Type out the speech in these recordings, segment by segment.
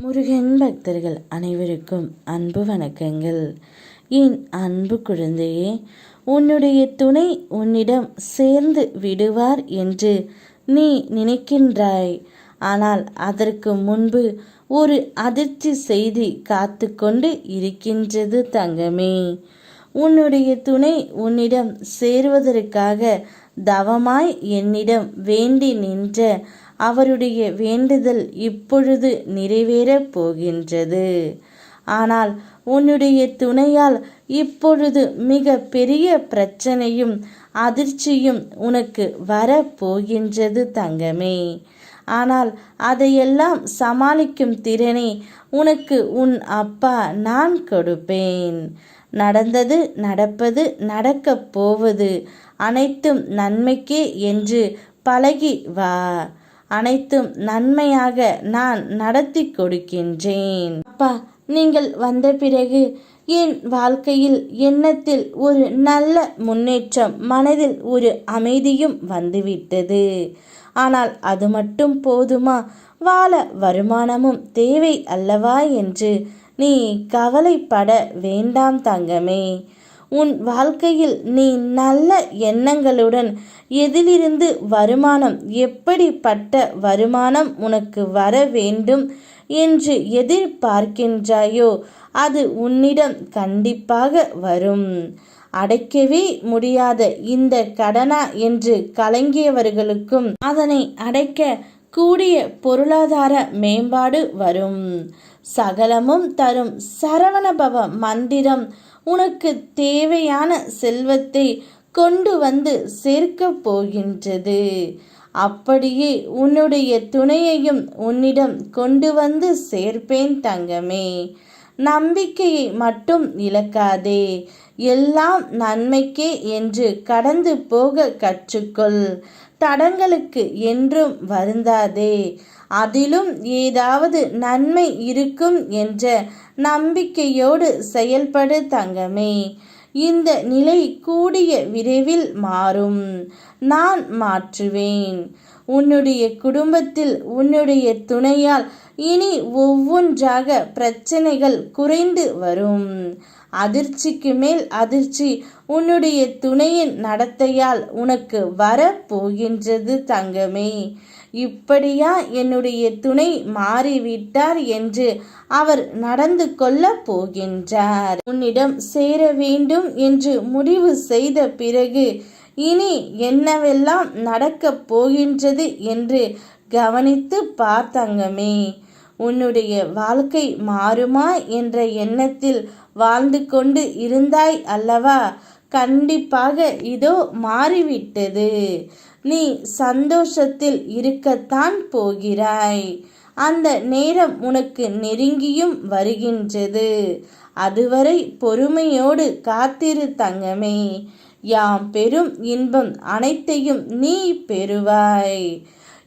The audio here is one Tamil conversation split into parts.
முருகன் பக்தர்கள் அனைவருக்கும் அன்பு வணக்கங்கள். என் அன்பு குழந்தையே, உன்னுடைய துணை உன்னிடம் சேர்ந்து விடுவார் என்று நீ நினைக்கின்றாய். ஆனால் அதற்கு முன்பு ஒரு அதிர்ச்சி செய்தி காத்து கொண்டு இருக்கின்றது தங்கமே. உன்னுடைய துணை உன்னிடம் சேருவதற்காக தவமாய் என்னிடம் வேண்டி நின்ற அவருடைய வேண்டுதல் இப்பொழுது நிறைவேறப் போகின்றது. ஆனால் உன்னுடைய துணையால் இப்பொழுது மிக பெரிய பிரச்சனையும் அதிர்ச்சியும் உனக்கு வரப்போகின்றது தங்கமே. ஆனால் அதையெல்லாம் சமாளிக்கும் திறனை உனக்கு உன் அப்பா நான் கொடுப்பேன். நடந்தது, நடப்பது, நடக்கப் போவது அனைத்தும் நன்மைக்கே என்று பழகி வா. அனைத்தும் நன்மையாக நான் நடத்தி கொடுக்கின்றேன். அப்பா, நீங்கள் வந்த பிறகு என் வாழ்க்கையில் எண்ணத்தில் ஒரு நல்ல முன்னேற்றம், மனதில் ஒரு அமைதியும் வந்துவிட்டது. ஆனால் அது மட்டும் போதுமா? வாழ வருமானமும் தேவை அல்லவா என்று நீ கவலைப்பட வேண்டாம் தங்கமே. உன் வாழ்க்கையில் நீ நல்ல எண்ணங்களுடன் எதிலிருந்து வருமானம், எப்படிப்பட்ட வருமானம் உனக்கு வர வேண்டும் என்று எதிர்பார்க்கின்றாயோ அது உன்னிடம் கண்டிப்பாக வரும். அடைக்கவே முடியாத இந்த கடனா என்று கலங்கியவர்களுக்கும் அதனை அடைக்க கூடிய பொருளாதார மேம்பாடு வரும். சகலமும் தரும் சரவணபவ மந்திரம் உனக்கு தேவையான செல்வத்தை கொண்டு வந்து சேர்க்கப் போகின்றது. அப்படியே உன்னுடைய துணையையும் உன்னிடம் கொண்டு வந்து சேர்ப்பேன் தங்கமே. நம்பிக்கையை மட்டும் இழக்காதே. எல்லாம் நன்மைக்கே என்று கடந்து போக கற்றுக்கொள். தடங்களுக்கு என்றும் வருந்தாதே. அதிலும் ஏதாவது நன்மை இருக்கும் என்ற நம்பிக்கையோடு செயல்படு தங்கமே. இந்த நிலை கூடிய விரைவில் மாறும். நான் மாற்றுவேன். உன்னுடைய குடும்பத்தில் உன்னுடைய துணையால் இனி ஒவ்வொன்றாக பிரச்சனைகள் குறைந்து வரும். அதிர்ச்சிக்கு மேல் அதிர்ச்சி உன்னுடைய துணையின் நடத்தையால் உனக்கு வரப்போகின்றது தங்கமே. இப்படியா என்னுடைய துணை மாறிவிட்டார் என்று அவர் நடந்து கொள்ள போகின்றார்? உன்னிடம் சேர வேண்டும் என்று முடிவு செய்த பிறகு இனி என்னவெல்லாம் நடக்கப் போகின்றது என்று கவனித்து பார்த்தங்கமே. உன்னுடைய வாழ்க்கை மாறுமா என்ற எண்ணத்தில் வாழ்ந்து கொண்டு இருந்தாய் அல்லவா? கண்டிப்பாக இதோ மாறிவிட்டது. நீ சந்தோஷத்தில் இருக்கத்தான் போகிறாய். அந்த நேரம் உனக்கு நெருங்கியும் வருகின்றது. அதுவரை பொறுமையோடு காத்திரு தங்கமே. யாம் பெரும் இன்பம் அனைத்தையும் நீ பெறுவாய்.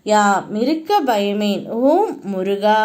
யாம் இருக்க பயமேன். ஓம் முருகா.